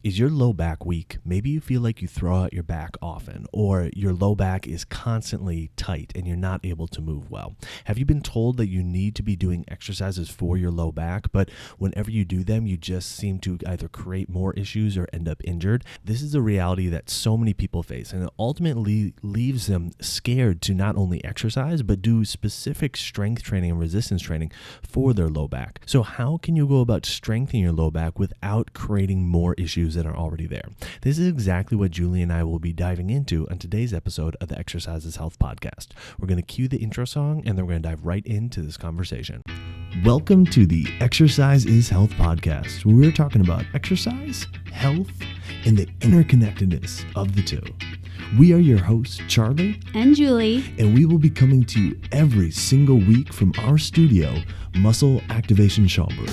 Is your low back weak? Maybe you feel like you throw out your back often, or your low back is constantly tight and you're not able to move well. Have you been told that you need to be doing exercises for your low back, but whenever you do them, you just seem to either create more issues or end up injured? This is a reality that so many people face, and it ultimately leaves them scared to not only exercise, but do specific strength training and resistance training for their low back. So how can you go about strengthening your low back without creating more issues that are already there? This is exactly what Julie and I will be diving into on today's episode of the Exercise is Health podcast. We're going to cue the intro song and then we're going to dive right into this conversation. Welcome to the Exercise is Health podcast, where we're talking about exercise, health, and the interconnectedness of the two. We are your hosts, Charlie and Julie, and we will be coming to you every single week from our studio, Muscle Activation Schaumburg.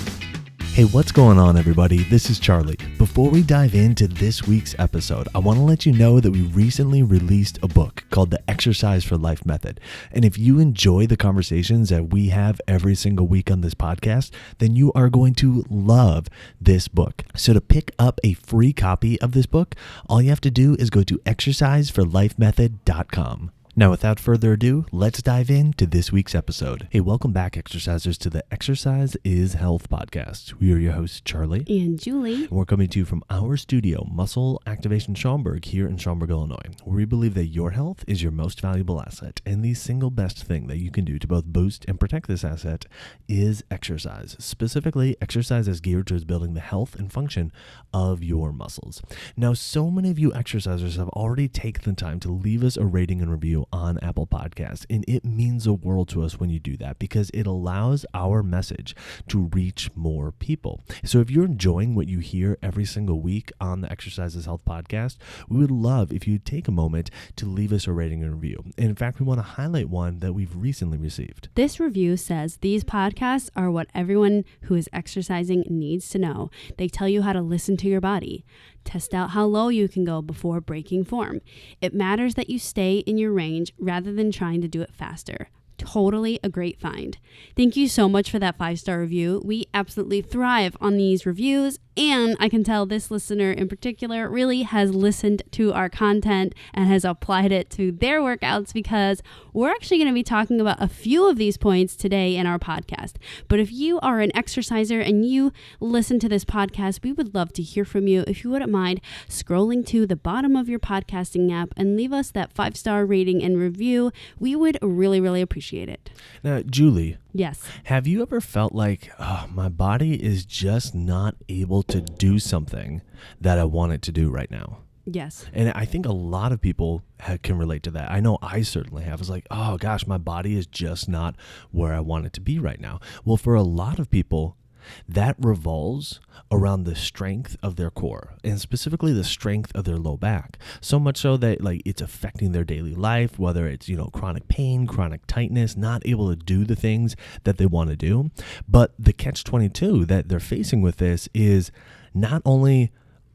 Hey, what's going on, everybody? This is Charlie. Before we dive into this week's episode, I want to let you know that we recently released a book called The Exercise for Life Method. And if you enjoy the conversations that we have every single week on this podcast, then you are going to love this book. So to pick up a free copy of this book, all you have to do is go to exerciseforlifemethod.com. Now, without further ado, let's dive into this week's episode. Hey, welcome back, exercisers, to the Exercise is Health podcast. We are your hosts, Charlie and Julie. And we're coming to you from our studio, Muscle Activation Schaumburg, here in Schaumburg, Illinois, where we believe that your health is your most valuable asset, and the single best thing that you can do to both boost and protect this asset is exercise. Specifically, exercise is geared towards building the health and function of your muscles. Now, so many of you exercisers have already taken the time to leave us a rating and review on Apple Podcasts, and it means the world to us when you do that because it allows our message to reach more people. So if you're enjoying what you hear every single week on the Exercise is Health podcast, we would love if you'd take a moment to leave us a rating and review. And in fact, we want to highlight one that we've recently received. This review says, "These podcasts are what everyone who is exercising needs to know. They tell you how to listen to your body. Test out how low you can go before breaking form. It matters that you stay in your range rather than trying to do it faster." Totally a great find. Thank you so much for that 5-star review. We absolutely thrive on these reviews, and I can tell this listener in particular really has listened to our content and has applied it to their workouts, because we're actually going to be talking about a few of these points today in our podcast. But if you are an exerciser and you listen to this podcast, we would love to hear from you. If you wouldn't mind scrolling to the bottom of your podcasting app and leave us that 5-star rating and review, we would really appreciate it. Now, Julie. Yes. Have you ever felt like, my body is just not able to do something that I want it to do right now? Yes. And I think a lot of people can relate to that. I know I certainly have. It's like, oh gosh, my body is just not where I want it to be right now. Well, for a lot of people, that revolves around the strength of their core, and specifically the strength of their low back. So much so that it's affecting their daily life, whether it's, chronic pain, chronic tightness, not able to do the things that they want to do. But the catch-22 that they're facing with this is not only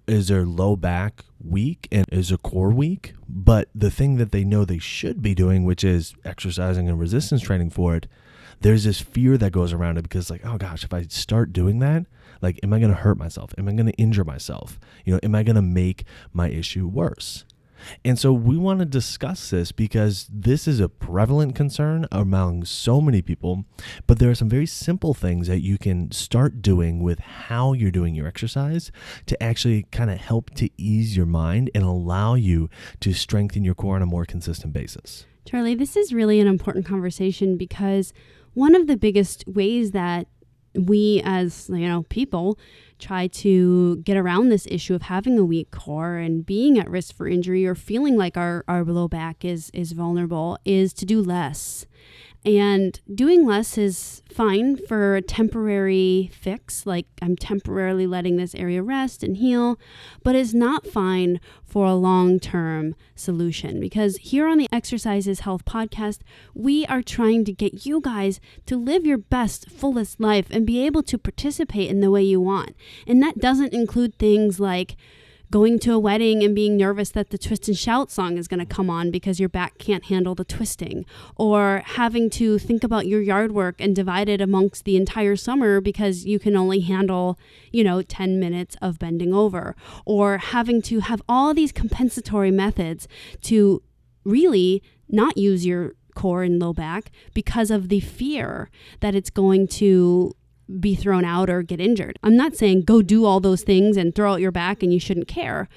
is their low back weak and is their core weak, but the thing that they know they should be doing, which is exercising and resistance training for it, there's this fear that goes around it because oh gosh, if I start doing that, am I going to hurt myself? Am I going to injure myself? Am I going to make my issue worse? And so we want to discuss this because this is a prevalent concern among so many people, but there are some very simple things that you can start doing with how you're doing your exercise to actually kind of help to ease your mind and allow you to strengthen your core on a more consistent basis. Charlie, this is really an important conversation because one of the biggest ways that we as people try to get around this issue of having a weak core and being at risk for injury or feeling like our low back is vulnerable is to do less. And doing less is fine for a temporary fix, like I'm temporarily letting this area rest and heal, but is not fine for a long-term solution. Because here on the Exercise is Health podcast, we are trying to get you guys to live your best, fullest life and be able to participate in the way you want. And that doesn't include things like going to a wedding and being nervous that the twist and shout song is going to come on because your back can't handle the twisting, or having to think about your yard work and divide it amongst the entire summer because you can only handle, 10 minutes of bending over, or having to have all these compensatory methods to really not use your core and low back because of the fear that it's going to be thrown out or get injured. I'm not saying go do all those things and throw out your back and you shouldn't care.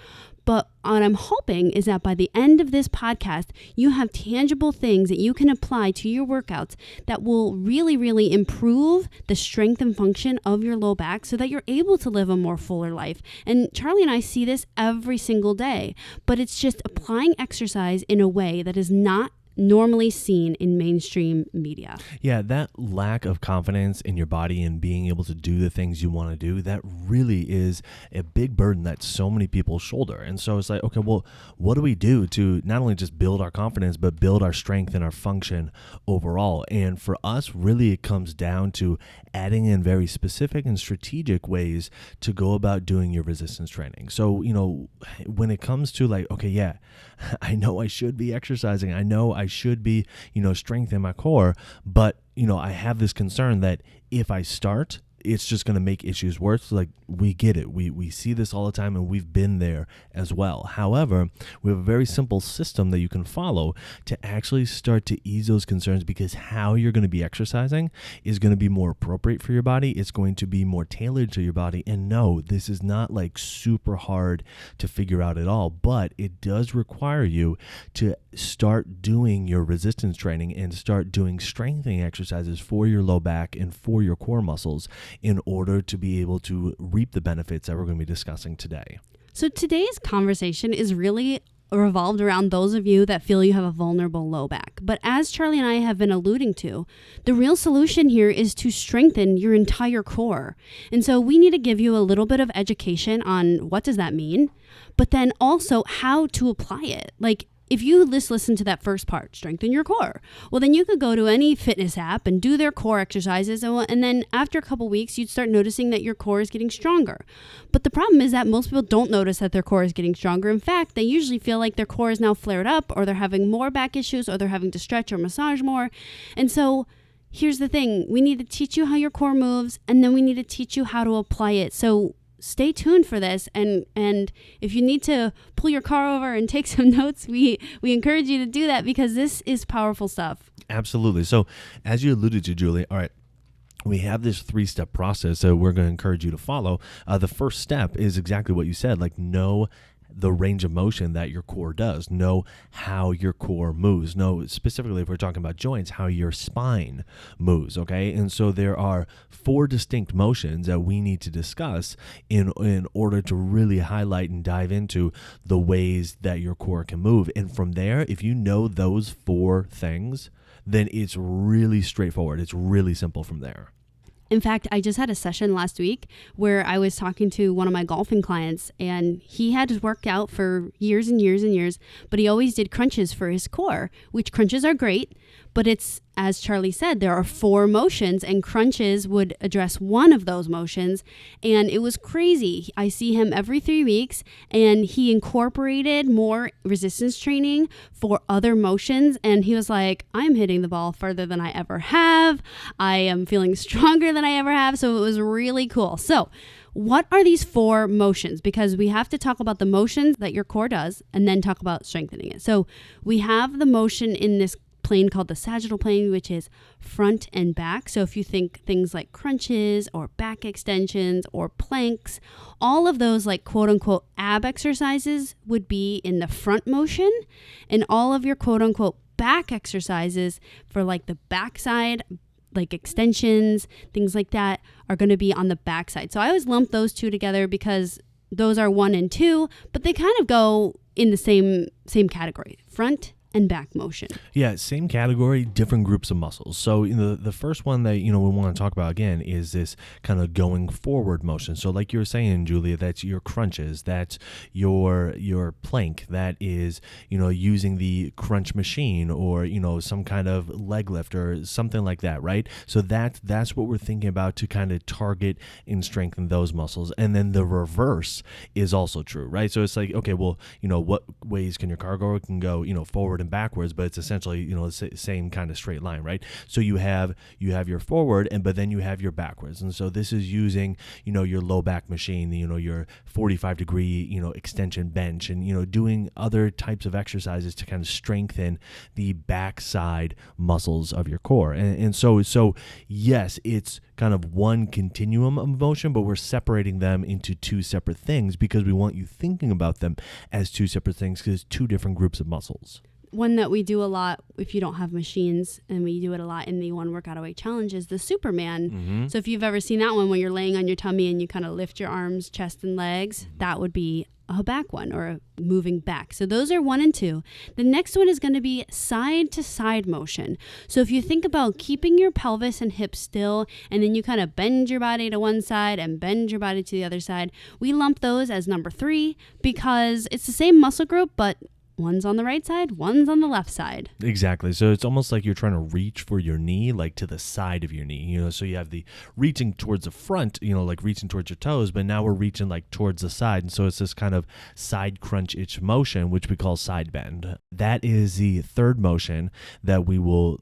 But what I'm hoping is that by the end of this podcast, you have tangible things that you can apply to your workouts that will really, really improve the strength and function of your low back so that you're able to live a more fuller life. And Charlie and I see this every single day, but it's just applying exercise in a way that is not normally seen in mainstream media. Yeah, that lack of confidence in your body and being able to do the things you want to do, that really is a big burden that so many people shoulder. And so it's like, okay, well, what do we do to not only just build our confidence, but build our strength and our function overall? And for us, really, it comes down to adding in very specific and strategic ways to go about doing your resistance training. So, when it comes to like, okay, yeah, I know I should be exercising. I know I should be, strengthening my core. But, I have this concern that if I start, it's just going to make issues worse. Like, we get it. We see this all the time, and we've been there as well. However, we have a very simple system that you can follow to actually start to ease those concerns, because how you're going to be exercising is going to be more appropriate for your body. It's going to be more tailored to your body. And no, this is not like super hard to figure out at all, but it does require you to start doing your resistance training and start doing strengthening exercises for your low back and for your core muscles in order to be able to reap the benefits that we're going to be discussing today. So today's conversation is really revolved around those of you that feel you have a vulnerable low back. But as Charlie and I have been alluding to, the real solution here is to strengthen your entire core. And so we need to give you a little bit of education on what does that mean, but then also how to apply it. Like, if you listen to that first part, strengthen your core, well, then you could go to any fitness app and do their core exercises. And then after a couple weeks, you'd start noticing that your core is getting stronger. But the problem is that most people don't notice that their core is getting stronger. In fact, they usually feel like their core is now flared up, or they're having more back issues, or they're having to stretch or massage more. And so here's the thing. We need to teach you how your core moves, and then we need to teach you how to apply it. So stay tuned for this, and if you need to pull your car over and take some notes, we encourage you to do that, because this is powerful stuff. Absolutely. So as you alluded to, Julie, all right, we have this 3-step process that we're going to encourage you to follow. The first step is exactly what you said, like know the range of motion that your core does. Know how your core moves. Know specifically, if we're talking about joints, how your spine moves, okay? And so there are 4 distinct motions that we need to discuss in order to really highlight and dive into the ways that your core can move. And from there, if you know those 4 things, then it's really straightforward. It's really simple from there. In fact, I just had a session last week where I was talking to one of my golfing clients, and he had worked out for years and years and years, but he always did crunches for his core, which crunches are great, but it's, as Charlie said, there are 4 motions, and crunches would address one of those motions. And it was crazy. I see him every 3 weeks, and he incorporated more resistance training for other motions. And he was like, I'm hitting the ball further than I ever have. I am feeling stronger than I ever have. So it was really cool. So what are these 4 motions? Because we have to talk about the motions that your core does and then talk about strengthening it. So we have the motion in this plane called the sagittal plane, which is front and back. So if you think things like crunches or back extensions or planks, all of those like quote unquote ab exercises would be in the front motion, and all of your quote unquote back exercises for like the backside, like extensions, things like that, are going to be on the backside. So I always lump those 2 together because those are 1 and 2, but they kind of go in the same category, front and back motion. Yeah, same category, different groups of muscles. So the first one that we want to talk about again is this kind of going forward motion. So like you were saying, Julia, that's your crunches, that's your plank, that is using the crunch machine, or some kind of leg lift or something like that, right? So that's what we're thinking about to kind of target and strengthen those muscles. And then the reverse is also true, right? So it's like, okay, well, what ways can your car go? It can go forward and backwards, but it's essentially the same kind of straight line, right? So you have your forward, but then you have your backwards. And so this is using your low back machine, your 45-degree extension bench, and doing other types of exercises to kind of strengthen the backside muscles of your core. And so yes, it's kind of one continuum of motion, but we're separating them into two separate things because we want you thinking about them as two separate things, because two different groups of muscles. One that we do a lot if you don't have machines, and we do it a lot in the One Workout Away Challenge, is the Superman. Mm-hmm. So if you've ever seen that one where you're laying on your tummy and you kind of lift your arms, chest, and legs, that would be a back one, or a moving back. So those are 1 and 2. The next one is going to be side to side motion. So if you think about keeping your pelvis and hips still, and then you kind of bend your body to one side and bend your body to the other side, we lump those as number 3 because it's the same muscle group, but one's on the right side, one's on the left side. Exactly. So it's almost like you're trying to reach for your knee, like to the side of your knee. So you have the reaching towards the front, like reaching towards your toes, but now we're reaching like towards the side. And so it's this kind of side crunch itch motion, which we call side bend. That is the third motion that we will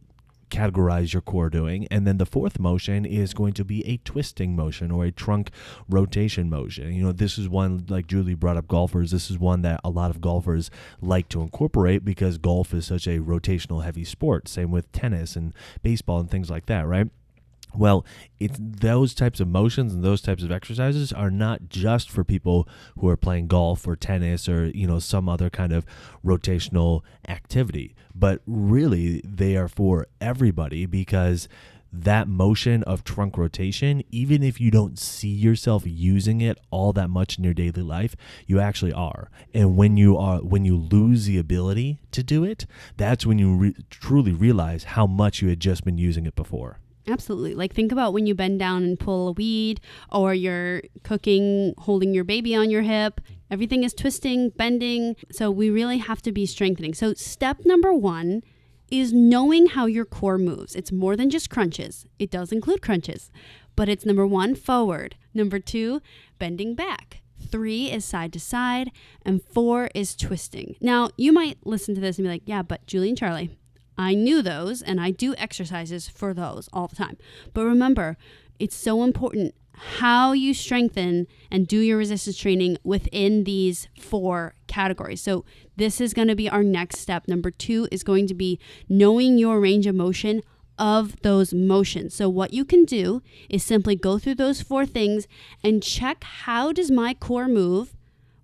categorize your core doing. And then the fourth motion is going to be a twisting motion, or a trunk rotation motion. This is one, like Julie brought up golfers, this is one that a lot of golfers like to incorporate because golf is such a rotational heavy sport. Same with tennis and baseball and things like that, right? Well, it's those types of motions and those types of exercises are not just for people who are playing golf or tennis or, some other kind of rotational activity, but really they are for everybody, because that motion of trunk rotation, even if you don't see yourself using it all that much in your daily life, you actually are. And when you lose the ability to do it, that's when you truly realize how much you had just been using it before. Absolutely. Like think about when you bend down and pull a weed, or you're cooking, holding your baby on your hip. Everything is twisting, bending. So we really have to be strengthening. So step number 1 is knowing how your core moves. It's more than just crunches. It does include crunches, but it's number 1, forward. Number 2, bending back. 3 is side to side, and 4 is twisting. Now, you might listen to this and be like, yeah, but Julie and Charlie, I knew those, and I do exercises for those all the time. But remember, it's so important how you strengthen and do your resistance training within these 4 categories. So this is going to be our next step. Number 2 is going to be knowing your range of motion of those motions. So what you can do is simply go through those 4 things and check, how does my core move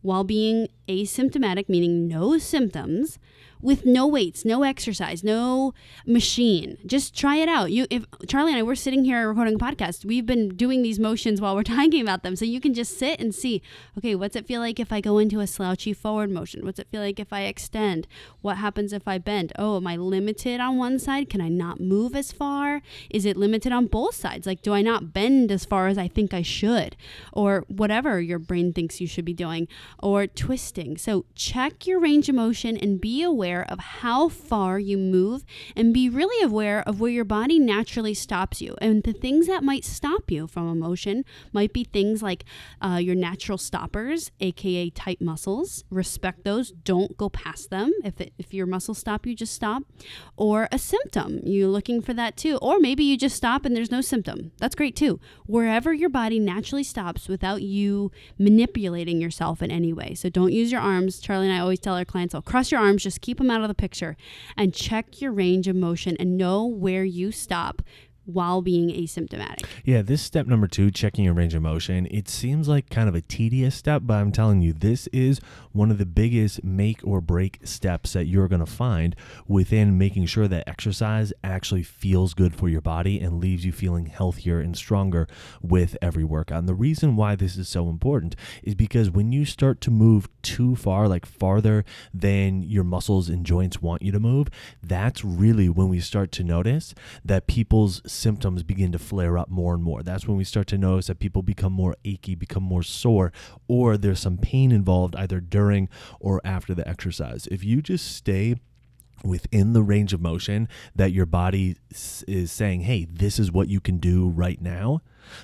while being asymptomatic, meaning no symptoms, with no weights, no exercise, no machine. Just try it out. If Charlie and I were sitting here recording a podcast, we've been doing these motions while we're talking about them. So you can just sit and see, okay, what's it feel like if I go into a slouchy forward motion? What's it feel like if I extend? What happens if I bend? Oh, am I limited on one side? Can I not move as far? Is it limited on both sides? Like, do I not bend as far as I think I should? Or whatever your brain thinks you should be doing. Or twisting. So check your range of motion and be aware of how far you move, and be really aware of where your body naturally stops you. And the things that might stop you from a motion might be things like your natural stoppers, aka tight muscles. Respect those. Don't go past them. If your muscles stop you, just stop. Or a symptom. You're looking for that too. Or maybe you just stop and there's no symptom. That's great too. Wherever your body naturally stops without you manipulating yourself in any way. So don't use your arms. Charlie and I always tell our clients, cross your arms, just keep them out of the picture, and check your range of motion and know where you stop. while being asymptomatic. Yeah, this step number 2, checking your range of motion, it seems like kind of a tedious step, but I'm telling you, this is one of the biggest make or break steps that you're going to find within making sure that exercise actually feels good for your body and leaves you feeling healthier and stronger with every workout. And the reason why this is so important is because when you start to move too far, like farther than your muscles and joints want you to move, that's really when we start to notice that people's symptoms begin to flare up more and more. That's when we start to notice that people become more achy, become more sore, or there's some pain involved either during or after the exercise. If you just stay within the range of motion that your body is saying, hey, this is what you can do right now,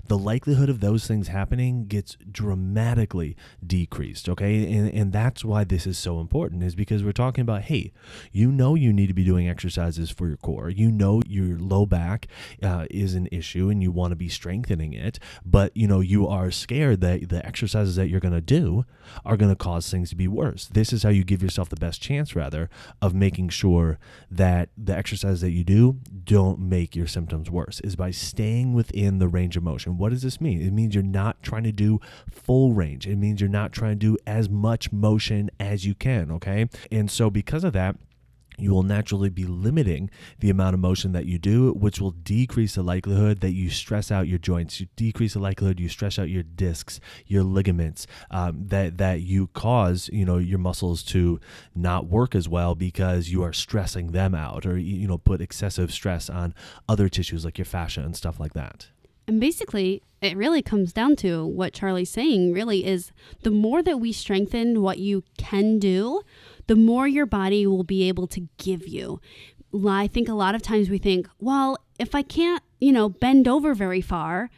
the likelihood of those things happening gets dramatically decreased, okay? And that's why this is so important, is because we're talking about, hey, you need to be doing exercises for your core. Your low back is an issue and you want to be strengthening it, but you are scared that the exercises that you're going to do are going to cause things to be worse. This is how you give yourself the best chance, rather, of making sure that the exercises that you do don't make your symptoms worse, is by staying within the range of motion. What does this mean? It means you're not trying to do full range. It means you're not trying to do as much motion as you can, okay? And so because of that, you will naturally be limiting the amount of motion that you do, which will decrease the likelihood that you stress out your joints. You decrease the likelihood you stress out your discs, your ligaments, that you cause, your muscles to not work as well because you are stressing them out, or, put excessive stress on other tissues like your fascia and stuff like that. And basically, it really comes down to what Charlie's saying really is the more that we strengthen what you can do, the more your body will be able to give you. I think a lot of times we think, well, if I can't, bend over very far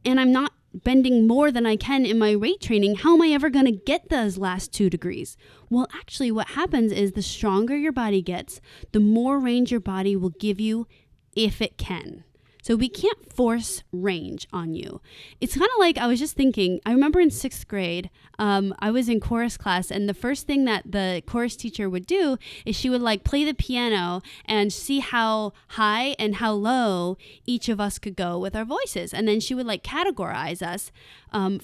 and I'm not bending more than I can in my weight training, how am I ever going to get those last 2 degrees? Well, actually what happens is the stronger your body gets, the more range your body will give you if it can. So we can't force range on you. It's kind of like, I was just thinking, I remember in 6th grade, I was in chorus class, and the first thing that the chorus teacher would do is she would play the piano and see how high and how low each of us could go with our voices. And then she would categorize us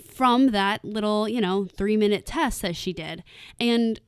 from that little, 3-minute test that she did. And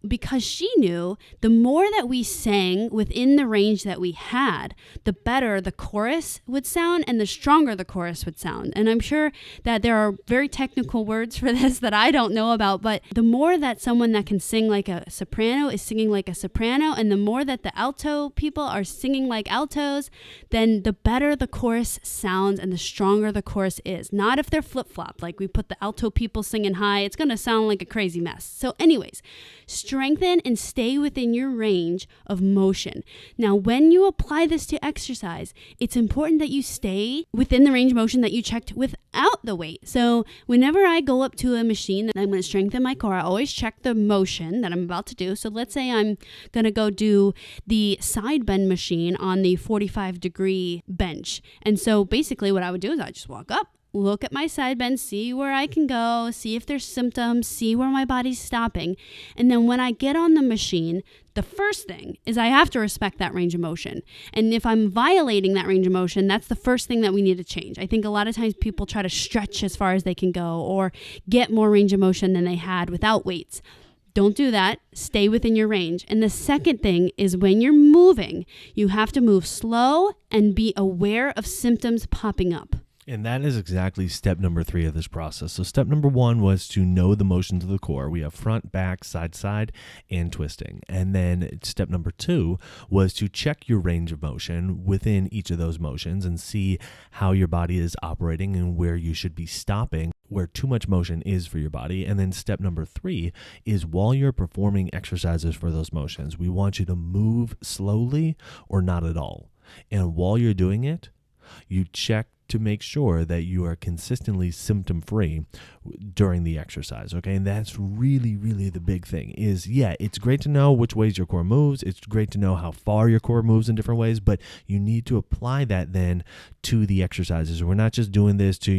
because she knew the more that we sang within the range that we had, the better the chorus would sound and the stronger the chorus would sound. And I'm sure that there are very technical words for this that I don't know about, but the more that someone that can sing like a soprano is singing like a soprano, and the more that the alto people are singing like altos, then the better the chorus sounds and the stronger the chorus is. Not if they're flip-flopped, like we put the alto people singing high, it's going to sound like a crazy mess. So anyways, strengthen and stay within your range of motion. Now, when you apply this to exercise, it's important that you stay within the range of motion that you checked without the weight. So whenever I go up to a machine that I'm going to strengthen my core, I always check the motion that I'm about to do. So let's say I'm going to go do the side bend machine on the 45-degree bench. And so basically what I would do is I just walk up, look at my side bend, see where I can go, see if there's symptoms, see where my body's stopping. And then when I get on the machine, the first thing is I have to respect that range of motion. And if I'm violating that range of motion, that's the first thing that we need to change. I think a lot of times people try to stretch as far as they can go or get more range of motion than they had without weights. Don't do that. Stay within your range. And the second thing is when you're moving, you have to move slow and be aware of symptoms popping up. And that is exactly step number 3 of this process. So step number 1 was to know the motions of the core. We have front, back, side, and twisting. And then step number 2 was to check your range of motion within each of those motions and see how your body is operating and where you should be stopping, where too much motion is for your body. And then step number 3 is while you're performing exercises for those motions, we want you to move slowly or not at all. And while you're doing it, you check to make sure that you are consistently symptom-free during the exercise. Okay. And that's really, really the big thing is, yeah, it's great to know which ways your core moves. It's great to know how far your core moves in different ways, but you need to apply that then to the exercises. We're not just doing this to,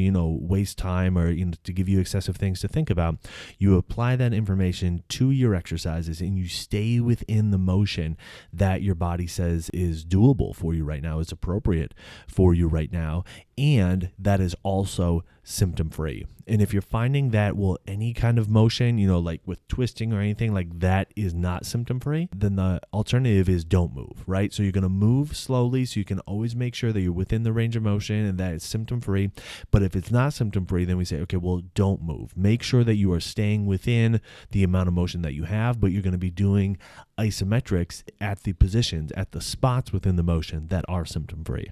waste time or, to give you excessive things to think about. You apply that information to your exercises and you stay within the motion that your body says is doable for you right now, is appropriate for you right now, and that is also symptom free. And if you're finding that, any kind of motion, like with twisting or anything like that is not symptom free, then the alternative is don't move, right? So you're going to move slowly so you can always make sure that you're within the range of motion and that it's symptom free. But if it's not symptom free, then we say, okay, don't move. Make sure that you are staying within the amount of motion that you have, but you're going to be doing isometrics at the positions, at the spots within the motion that are symptom free.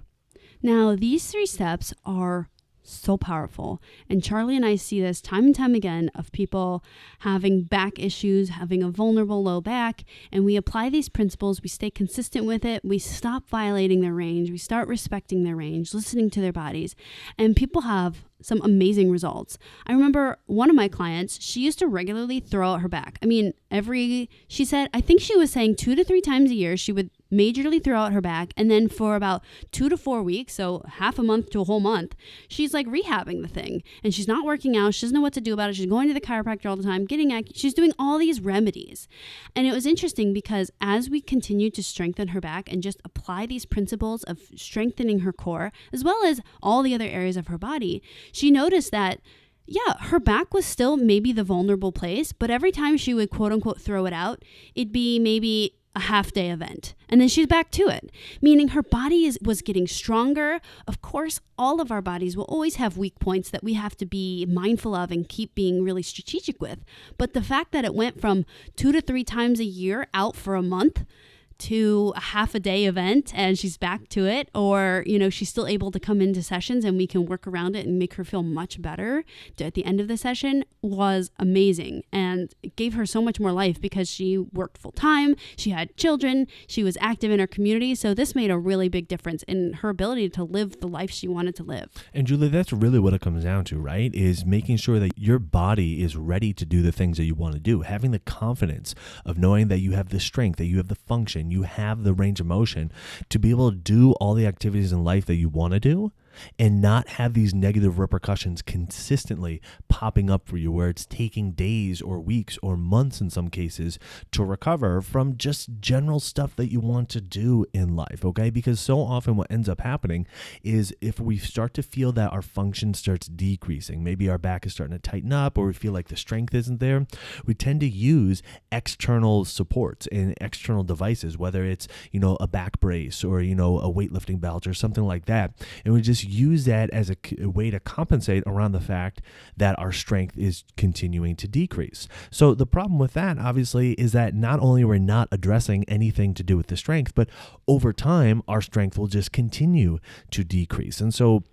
Now, these 3 steps are so powerful. And Charlie and I see this time and time again of people having back issues, having a vulnerable low back, and we apply these principles, we stay consistent with it, we stop violating their range, we start respecting their range, listening to their bodies, and people have some amazing results. I remember one of my clients, she used to regularly throw out her back. I mean, she said, I think she was saying 2 to 3 times a year, she would majorly throw out her back. And then for about 2 to 4 weeks, so half a month to a whole month, she's like rehabbing the thing. And she's not working out. She doesn't know what to do about it. She's going to the chiropractor all the time, she's doing all these remedies. And it was interesting because as we continued to strengthen her back and just apply these principles of strengthening her core, as well as all the other areas of her body, she noticed that her back was still maybe the vulnerable place, but every time she would quote unquote throw it out, it'd be maybe a half-day event. And then she's back to it, meaning her body was getting stronger. Of course, all of our bodies will always have weak points that we have to be mindful of and keep being really strategic with. But the fact that it went from 2 to 3 times a year out for a month to a half-a-day event and she's back to it, or she's still able to come into sessions and we can work around it and make her feel much better at the end of the session, was amazing. And it gave her so much more life because she worked full-time, she had children, she was active in her community. So this made a really big difference in her ability to live the life she wanted to live. And Julie, that's really what it comes down to, right? Is making sure that your body is ready to do the things that you want to do, having the confidence of knowing that you have the strength, that you have the function, you have the range of motion to be able to do all the activities in life that you want to do and not have these negative repercussions consistently popping up for you, where it's taking days or weeks or months in some cases to recover from just general stuff that you want to do in life, okay? Because so often what ends up happening is if we start to feel that our function starts decreasing, maybe our back is starting to tighten up or we feel like the strength isn't there, we tend to use external supports and external devices, whether it's, a back brace or, a weightlifting belt or something like that. And we just use that as a way to compensate around the fact that our strength is continuing to decrease. So the problem with that, obviously, is that not only we're not addressing anything to do with the strength, but over time, our strength will just continue to decrease. And so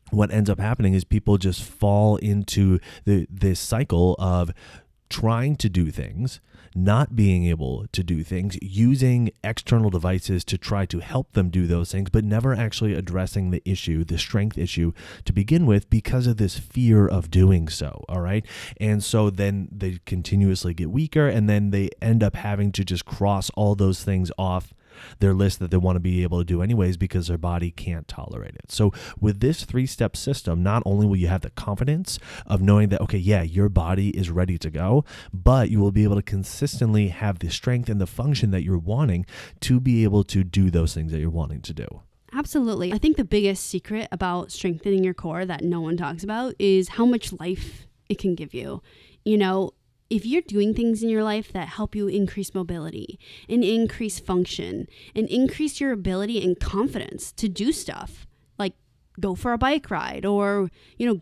what ends up happening is people just fall into this cycle of trying to do things, not being able to do things, using external devices to try to help them do those things, but never actually addressing the issue, the strength issue to begin with, because of this fear of doing so, all right? And so then they continuously get weaker, and then they end up having to just cross all those things off their list that they want to be able to do anyways because their body can't tolerate it. So with this 3-step system, not only will you have the confidence of knowing that, okay, yeah, your body is ready to go, but you will be able to consistently have the strength and the function that you're wanting to be able to do those things that you're wanting to do. Absolutely. I think the biggest secret about strengthening your core that no one talks about is how much life it can give you. If you're doing things in your life that help you increase mobility and increase function and increase your ability and confidence to do stuff like go for a bike ride or,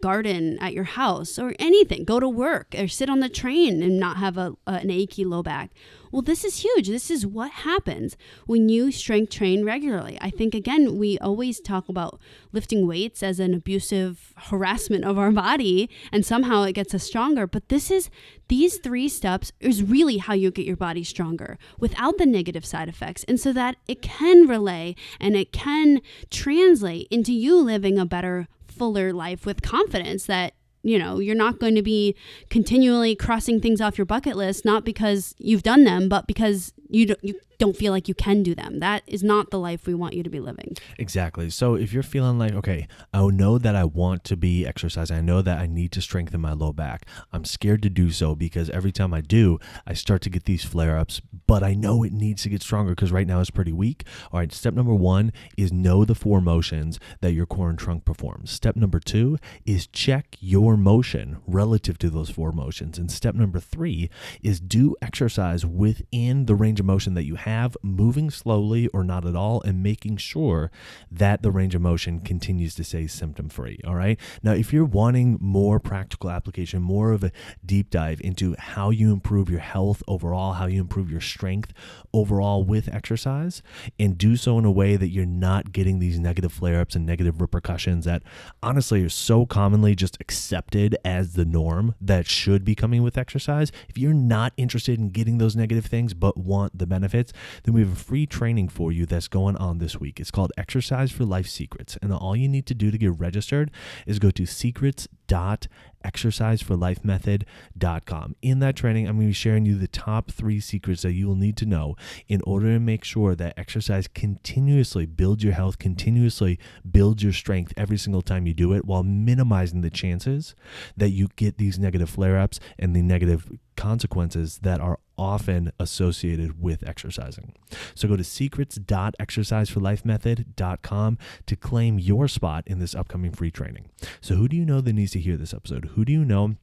garden at your house or anything, go to work or sit on the train and not have an achy low back. Well, this is huge. This is what happens when you strength train regularly. I think, again, we always talk about lifting weights as an abusive harassment of our body, and somehow it gets us stronger. But these 3 steps is really how you get your body stronger without the negative side effects. And so that it can relay and it can translate into you living a better, fuller life with confidence that you're not going to be continually crossing things off your bucket list, not because you've done them, but because you don't feel like you can do them. That is not the life we want you to be living. Exactly. So if you're feeling like, okay, I know that I want to be exercising, I know that I need to strengthen my low back. I'm scared to do so because every time I do, I start to get these flare-ups, but I know it needs to get stronger because right now it's pretty weak. All right, step number 1 is know the 4 motions that your core and trunk performs. Step number 2 is check your motion relative to those 4 motions. And step number 3 is do exercise within the range of motion that you have, moving slowly or not at all, and making sure that the range of motion continues to stay symptom free. All right. Now, if you're wanting more practical application, more of a deep dive into how you improve your health overall, how you improve your strength overall with exercise, and do so in a way that you're not getting these negative flare-ups and negative repercussions that honestly are so commonly just accepted as the norm that should be coming with exercise. If you're not interested in getting those negative things but want the benefits, then we have a free training for you that's going on this week. It's called Exercise for Life Secrets. And all you need to do to get registered is go to secrets.exerciseforlifemethod.com. In that training, I'm going to be sharing you the top 3 secrets that you will need to know in order to make sure that exercise continuously builds your health, continuously builds your strength every single time you do it, while minimizing the chances that you get these negative flare-ups and the negative consequences that are often associated with exercising. So go to secrets.exerciseforlifemethod.com to claim your spot in this upcoming free training. So who do you know that needs to hear this episode? Who do you know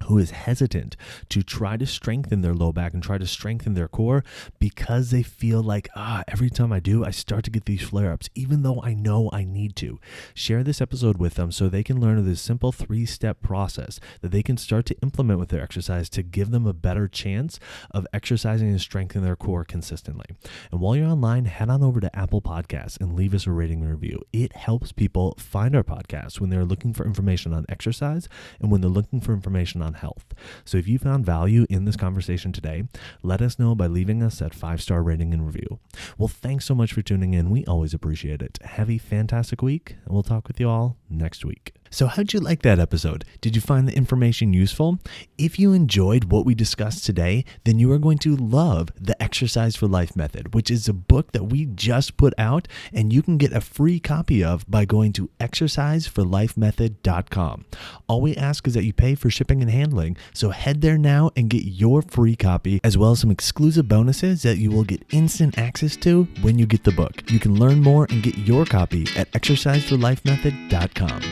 who is hesitant to try to strengthen their low back and try to strengthen their core because they feel like, every time I do, I start to get these flare-ups, even though I know I need to? Share this episode with them so they can learn this simple 3-step process that they can start to implement with their exercise to give them a better chance of exercising and strengthening their core consistently. And while you're online, head on over to Apple Podcasts and leave us a rating and review. It helps people find our podcast when they're looking for information on exercise and when they're looking for information on health. So if you found value in this conversation today, let us know by leaving us that 5-star rating and review. Well, thanks so much for tuning in. We always appreciate it. Have a fantastic week, and we'll talk with you all next week. So how'd you like that episode? Did you find the information useful? If you enjoyed what we discussed today, then you are going to love the Exercise for Life Method, which is a book that we just put out and you can get a free copy of by going to exerciseforlifemethod.com. All we ask is that you pay for shipping and handling, so head there now and get your free copy, as well as some exclusive bonuses that you will get instant access to when you get the book. You can learn more and get your copy at exerciseforlifemethod.com.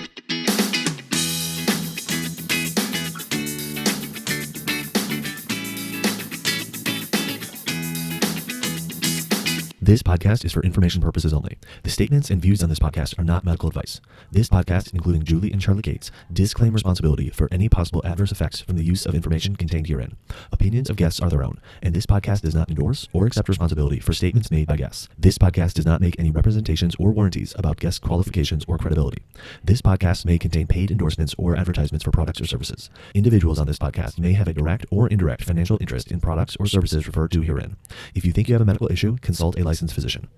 This podcast is for information purposes only. The statements and views on this podcast are not medical advice. This podcast, including Julie and Charlie Gates, disclaim responsibility for any possible adverse effects from the use of information contained herein. Opinions of guests are their own, and this podcast does not endorse or accept responsibility for statements made by guests. This podcast does not make any representations or warranties about guest qualifications or credibility. This podcast may contain paid endorsements or advertisements for products or services. Individuals on this podcast may have a direct or indirect financial interest in products or services referred to herein. If you think you have a medical issue, consult a licensed physician.